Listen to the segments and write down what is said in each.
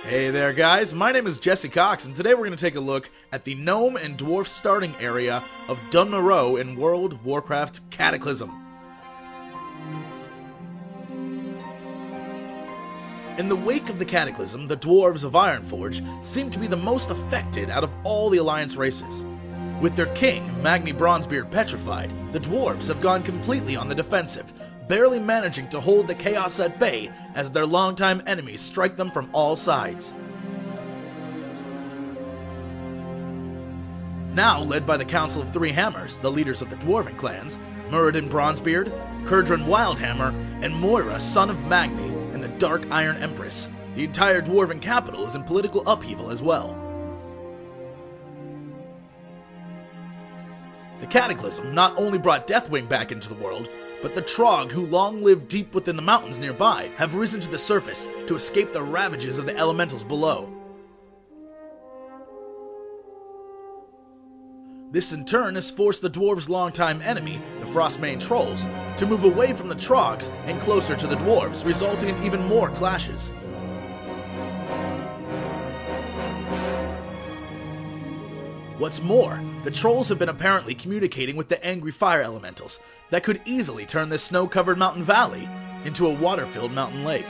Hey there guys, my name is Jesse Cox, and today we're going to take a look at the gnome and dwarf starting area of Morogh in World of Warcraft Cataclysm. In the wake of the Cataclysm, the dwarves of Ironforge seem to be the most affected out of all the Alliance races. With their king, Magni Bronzebeard, petrified, the dwarves have gone completely on the defensive, barely managing to hold the chaos at bay as their longtime enemies strike them from all sides. Now led by the Council of Three Hammers, the leaders of the dwarven clans, Muradin Bronzebeard, Kurdran Wildhammer, and Morogh, son of Magni, and the Dark Iron Empress, the entire dwarven capital is in political upheaval as well. The Cataclysm not only brought Deathwing back into the world, but the Trogg, who long lived deep within the mountains nearby, have risen to the surface to escape the ravages of the elementals below. This in turn has forced the dwarves' longtime enemy, the Frostmane Trolls, to move away from the Troggs and closer to the dwarves, resulting in even more clashes. What's more, the Trolls have been apparently communicating with the angry fire elementals that could easily turn this snow-covered mountain valley into a water-filled mountain lake.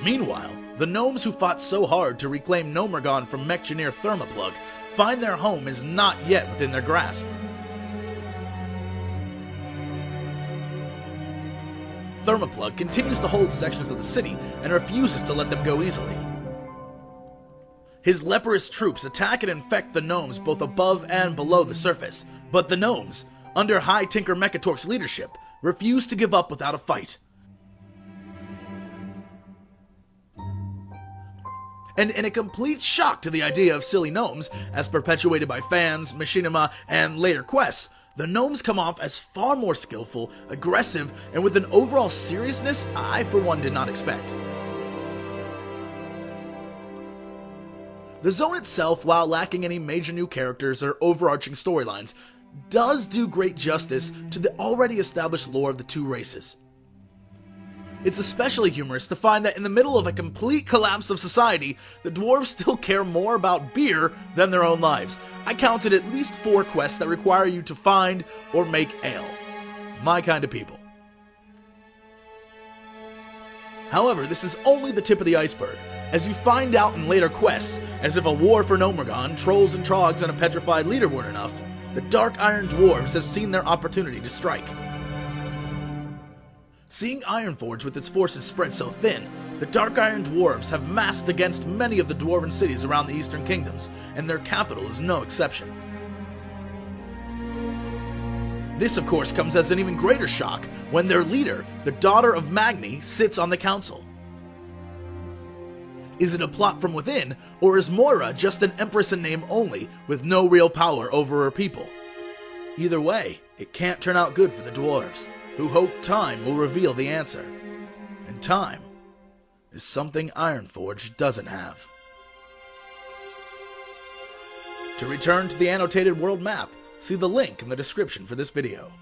Meanwhile, the gnomes who fought so hard to reclaim Gnomeregan from Mechgineer Thermoplug find their home is not yet within their grasp. Thermoplug continues to hold sections of the city and refuses to let them go easily. His leprous troops attack and infect the gnomes both above and below the surface, but the gnomes, under High Tinker Mechatork's leadership, refuse to give up without a fight. And in a complete shock to the idea of silly gnomes, as perpetuated by fans, machinima, and later quests, the gnomes come off as far more skillful, aggressive, and with an overall seriousness I for one did not expect. The zone itself, while lacking any major new characters or overarching storylines, does do great justice to the already established lore of the two races. It's especially humorous to find that in the middle of a complete collapse of society, the dwarves still care more about beer than their own lives. I counted at least 4 quests that require you to find or make ale. My kind of people. However, this is only the tip of the iceberg, as you find out in later quests, as if a war for Gnomeregan, trolls and trogs, and a petrified leader weren't enough, the Dark Iron Dwarves have seen their opportunity to strike. Seeing Ironforge with its forces spread so thin, the Dark Iron Dwarves have massed against many of the dwarven cities around the Eastern Kingdoms, and their capital is no exception. This, of course, comes as an even greater shock when their leader, the daughter of Magni, sits on the council. Is it a plot from within, or is Morogh just an empress in name only, with no real power over her people? Either way, it can't turn out good for the dwarves, who hope time will reveal the answer. And time is something Ironforge doesn't have. To return to the annotated world map, see the link in the description for this video.